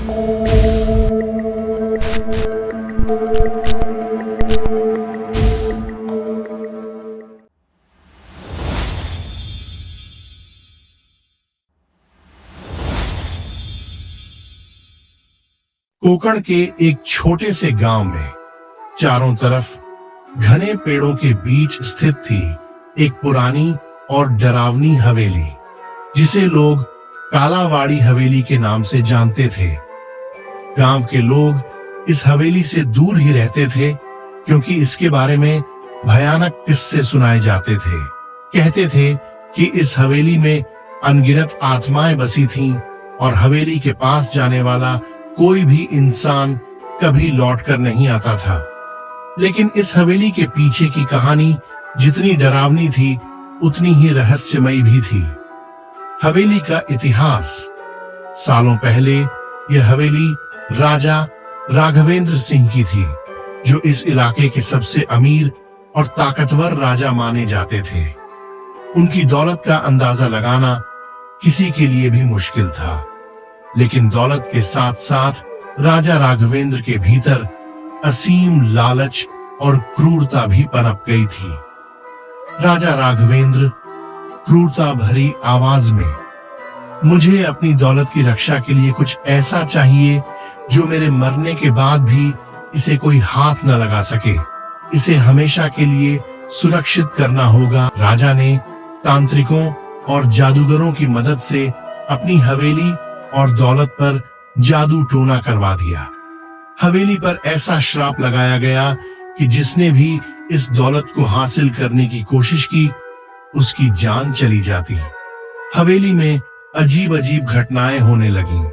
कोकण के एक छोटे से गांव में चारों तरफ घने पेड़ों के बीच स्थित थी एक पुरानी और डरावनी हवेली, जिसे लोग कालावाड़ी हवेली के नाम से जानते थे। गांव के लोग इस हवेली से दूर ही रहते थे, क्योंकि इसके बारे में भयानक किस्से सुनाए जाते थे। कहते थे कि इस हवेली में अनगिनत आत्माएं बसी थीं और हवेली के पास जाने वाला कोई भी इंसान कभी लौटकर नहीं आता था। लेकिन इस हवेली के पीछे की कहानी जितनी डरावनी थी, उतनी ही रहस्यमयी भी थी। हवेली का इतिहास। सालों पहले यह हवेली राजा राघवेंद्र सिंह की थी, जो इस इलाके के सबसे अमीर और ताकतवर राजा माने जाते थे। उनकी दौलत का अंदाजा लगाना किसी के लिए भी मुश्किल था, लेकिन दौलत के साथ साथ राजा राघवेंद्र के भीतर असीम लालच और क्रूरता भी पनप गई थी। राजा राघवेंद्र क्रूरता भरी आवाज में, मुझे अपनी दौलत की रक्षा के लिए कुछ ऐसा चाहिए जो मेरे मरने के बाद भी इसे कोई हाथ न लगा सके। इसे हमेशा के लिए सुरक्षित करना होगा। राजा ने तांत्रिकों और जादूगरों की मदद से अपनी हवेली और दौलत पर जादू टोना करवा दिया। हवेली पर ऐसा श्राप लगाया गया कि जिसने भी इस दौलत को हासिल करने की कोशिश की, उसकी जान चली जाती। हवेली में अजीब अजीब घटनाएं होने लगीं।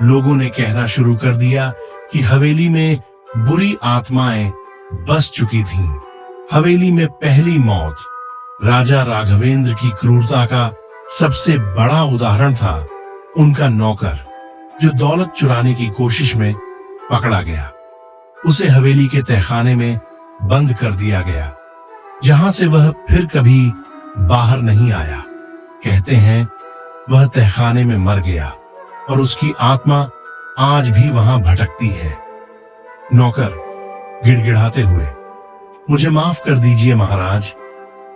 लोगों ने कहना शुरू कर दिया कि हवेली में बुरी आत्माएं बस चुकी थीं। हवेली में पहली मौत राजा राघवेंद्र की क्रूरता का सबसे बड़ा उदाहरण था। उनका नौकर, जो दौलत चुराने की कोशिश में पकड़ा गया, उसे हवेली के तहखाने में बंद कर दिया गया, जहां से वह फिर कभी बाहर नहीं आया। कहते हैं वह तहखाने में मर गया और उसकी आत्मा आज भी वहां भटकती है। नौकर गिड़गिड़ाते हुए, मुझे माफ कर दीजिए महाराज,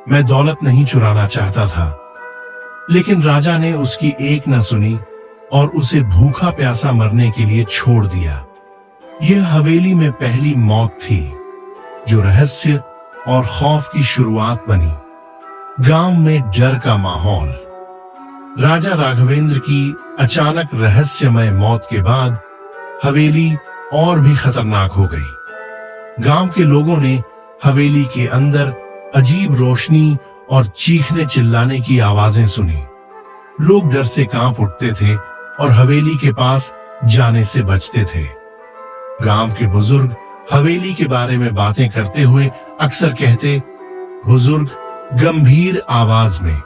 मैं दौलत नहीं चुराना चाहता था। लेकिन राजा ने उसकी एक न सुनी और उसे भूखा प्यासा मरने के लिए छोड़ दिया। यह हवेली में पहली मौत थी, जो रहस्य और खौफ की शुरुआत बनी। गांव में डर का माहौल। राजा राघवेंद्र की अचानक रहस्यमय मौत के बाद हवेली और भी खतरनाक हो गई। गांव के लोगों ने हवेली के अंदर अजीब रोशनी और चीखने चिल्लाने की आवाजें सुनी। लोग डर से कांप उठते थे और हवेली के पास जाने से बचते थे। गांव के बुजुर्ग हवेली के बारे में बातें करते हुए अक्सर कहते, बुजुर्ग गंभीर आवाज में,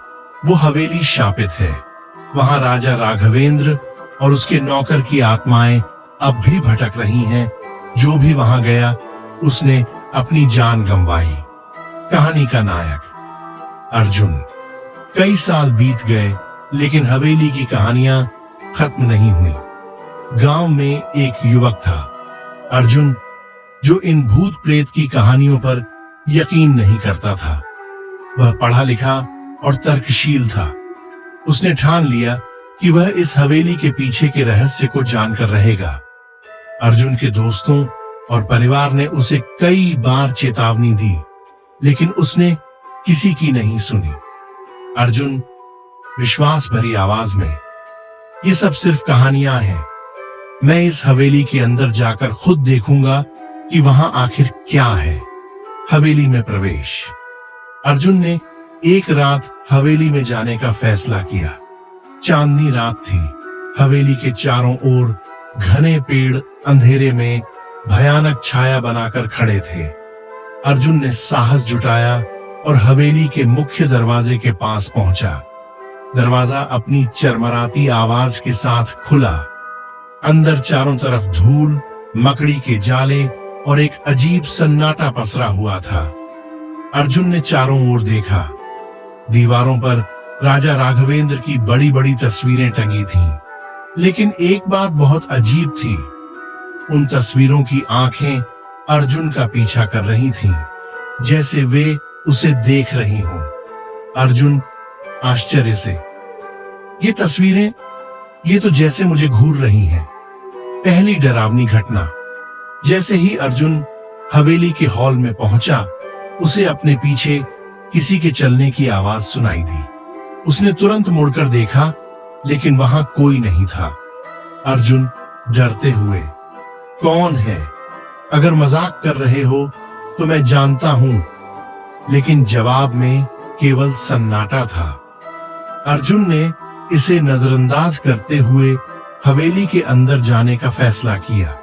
वो हवेली शापित है। वहां राजा राघवेंद्र और उसके नौकर की आत्माएं अब भी भटक रही हैं। जो भी वहां गया, उसने अपनी जान गंवाई। कहानी का नायक अर्जुन। कई साल बीत गए, लेकिन हवेली की कहानियां खत्म नहीं हुई। गांव में एक युवक था, अर्जुन, जो इन भूत प्रेत की कहानियों पर यकीन नहीं करता था। वह पढ़ा लिखा और तर्कशील था। उसने ठान लिया कि वह इस हवेली के पीछे के रहस्य को जानकर रहेगा। अर्जुन के दोस्तों और परिवार ने उसे कई बार चेतावनी दी, लेकिन उसने किसी की नहीं सुनी। अर्जुन विश्वास भरी आवाज में, ये सब सिर्फ कहानियां हैं। मैं इस हवेली के अंदर जाकर खुद देखूंगा कि वहां आखिर क्या है। हवेली में प्रवेश। अर्जुन ने एक रात हवेली में जाने का फैसला किया। चांदनी रात थी। हवेली के चारों ओर घने पेड़ अंधेरे में भयानक छाया बनाकर खड़े थे। अर्जुन ने साहस जुटाया और हवेली के मुख्य दरवाजे के पास पहुंचा। दरवाजा अपनी चरमराती आवाज के साथ खुला। अंदर चारों तरफ धूल, मकड़ी के जाले और एक अजीब सन्नाटा पसरा हुआ था। अर्जुन ने चारों ओर देखा। दीवारों पर राजा राघवेंद्र की बड़ी बड़ी तस्वीरें टंगी थीं। लेकिन एक बात बहुत अजीब थी। उन तस्वीरों की आंखें अर्जुन का पीछा कर रही थीं, जैसे वे उसे देख रही हों। अर्जुन आश्चर्य से, ये तस्वीरें, ये तो जैसे मुझे घूर रही हैं। पहली डरावनी घटना। जैसे ही अर्जुन हवेली के हॉल में पहुंचा, उसे अपने पीछे किसी के चलने की आवाज सुनाई दी। उसने तुरंत मुड़कर देखा, लेकिन वहां कोई नहीं था। अर्जुन डरते हुए, कौन है? अगर मजाक कर रहे हो तो मैं जानता हूं। लेकिन जवाब में केवल सन्नाटा था। अर्जुन ने इसे नजरअंदाज करते हुए हवेली के अंदर जाने का फैसला किया।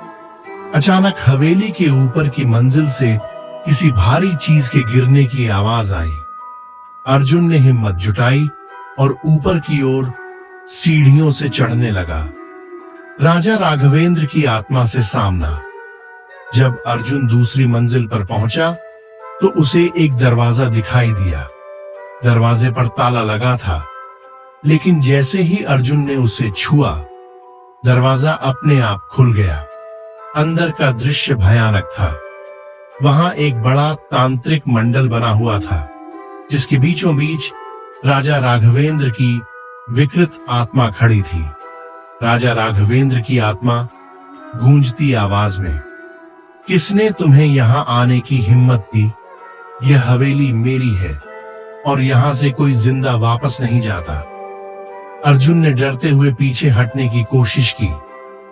अचानक हवेली के ऊपर की मंजिल से किसी भारी चीज के गिरने की आवाज आई। अर्जुन ने हिम्मत जुटाई और ऊपर की ओर सीढ़ियों से चढ़ने लगा। राजा राघवेंद्र की आत्मा से सामना। जब अर्जुन दूसरी मंजिल पर पहुंचा तो उसे एक दरवाजा दिखाई दिया। दरवाजे पर ताला लगा था, लेकिन जैसे ही अर्जुन ने उसे छुआ, दरवाजा अपने आप खुल गया। अंदर का दृश्य भयानक था। वहां एक बड़ा तांत्रिक मंडल बना हुआ था, जिसके बीचों बीच राजा राघवेंद्र की विकृत आत्मा खड़ी थी। राजा राघवेंद्र की आत्मा गूंजती आवाज में, किसने तुम्हें यहां आने की हिम्मत दी? यह हवेली मेरी है और यहां से कोई जिंदा वापस नहीं जाता। अर्जुन ने डरते हुए पीछे हटने की कोशिश की,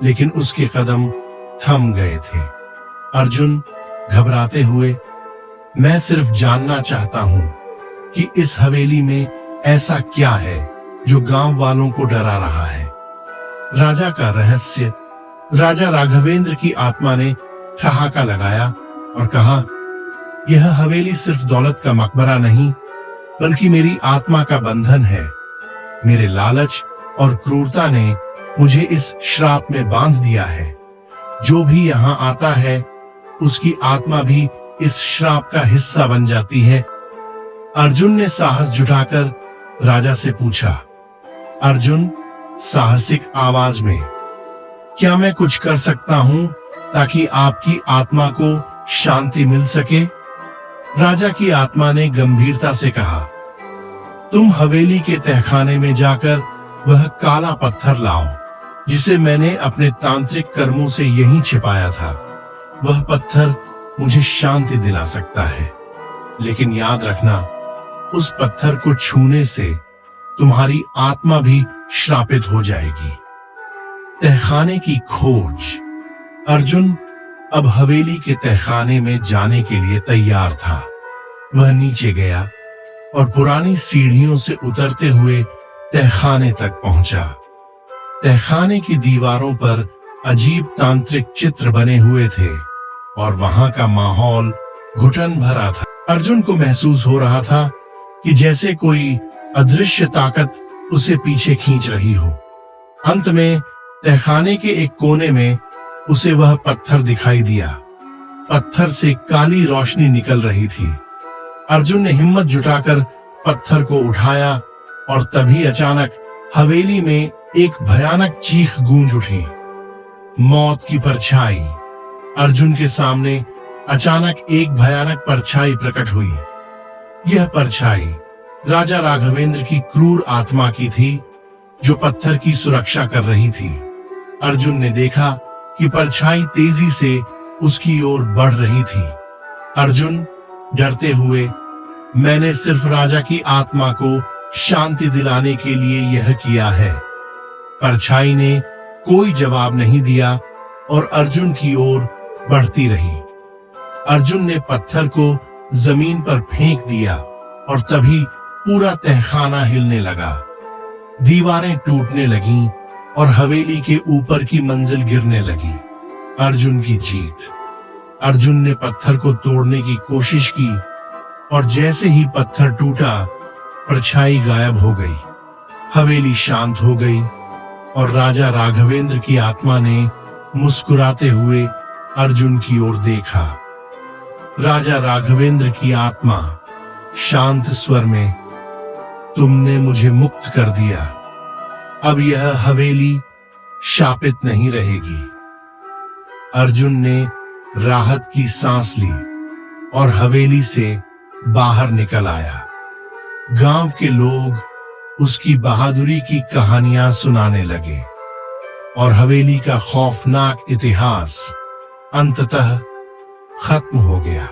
लेकिन उसके कदम थम गए थे। अर्जुन घबराते हुए, मैं सिर्फ जानना चाहता हूं कि इस हवेली में ऐसा क्या है जो गांव वालों को डरा रहा है। राजा का रहस्य। राजा राघवेंद्र की आत्मा ने ठहाका लगाया और कहा, यह हवेली सिर्फ दौलत का मकबरा नहीं, बल्कि मेरी आत्मा का बंधन है। मेरे लालच और क्रूरता ने मुझे इस श्राप में बांध दिया है। जो भी यहाँ आता है, उसकी आत्मा भी इस श्राप का हिस्सा बन जाती है। अर्जुन ने साहस जुटाकर राजा से पूछा। अर्जुन साहसिक आवाज में, क्या मैं कुछ कर सकता हूं ताकि आपकी आत्मा को शांति मिल सके? राजा की आत्मा ने गंभीरता से कहा, तुम हवेली के तहखाने में जाकर वह काला पत्थर लाओ, जिसे मैंने अपने तांत्रिक कर्मों से यहीं छिपाया था। वह पत्थर मुझे शांति दिला सकता है, लेकिन याद रखना, उस पत्थर को छूने से तुम्हारी आत्मा भी श्रापित हो जाएगी। तहखाने की खोज। अर्जुन अब हवेली के तहखाने में जाने के लिए तैयार था। वह नीचे गया और पुरानी सीढ़ियों से उतरते हुए तहखाने तक पहुंचा। तहखाने की दीवारों पर अजीब तांत्रिक चित्र बने हुए थे और वहां का माहौल घुटन भरा था। अर्जुन को महसूस हो रहा था कि जैसे कोई अदृश्य ताकत उसे पीछे खींच रही हो। अंत में तहखाने के एक कोने में उसे वह पत्थर दिखाई दिया। पत्थर से काली रोशनी निकल रही थी। अर्जुन ने हिम्मत जुटाकर पत्थर को उठाया और तभी अचानक हवेली में एक भयानक चीख गूंज उठी। मौत की परछाई। अर्जुन के सामने अचानक एक भयानक परछाई प्रकट हुई। यह परछाई राजा राघवेंद्र की क्रूर आत्मा की थी, जो पत्थर की सुरक्षा कर रही थी। अर्जुन ने देखा कि परछाई तेजी से उसकी ओर बढ़ रही थी। अर्जुन डरते हुए, मैंने सिर्फ राजा की आत्मा को शांति दिलाने के लिए यह किया है। परछाई ने कोई जवाब नहीं दिया और अर्जुन की ओर बढ़ती रही। अर्जुन ने पत्थर को जमीन पर फेंक दिया और तभी पूरा तहखाना हिलने लगा। दीवारें टूटने लगीं और हवेली के ऊपर की मंजिल गिरने लगी। अर्जुन की जीत। अर्जुन ने पत्थर को तोड़ने की कोशिश की और जैसे ही पत्थर टूटा, परछाई गायब हो गई। हवेली शांत हो गई और राजा राघवेंद्र की आत्मा ने मुस्कुराते हुए अर्जुन की ओर देखा। राजा राघवेंद्र की आत्मा शांत स्वर में, तुमने मुझे मुक्त कर दिया। अब यह हवेली शापित नहीं रहेगी। अर्जुन ने राहत की सांस ली और हवेली से बाहर निकल आया। गांव के लोग उसकी बहादुरी की कहानियां सुनाने लगे और हवेली का खौफनाक इतिहास अंततः खत्म हो गया।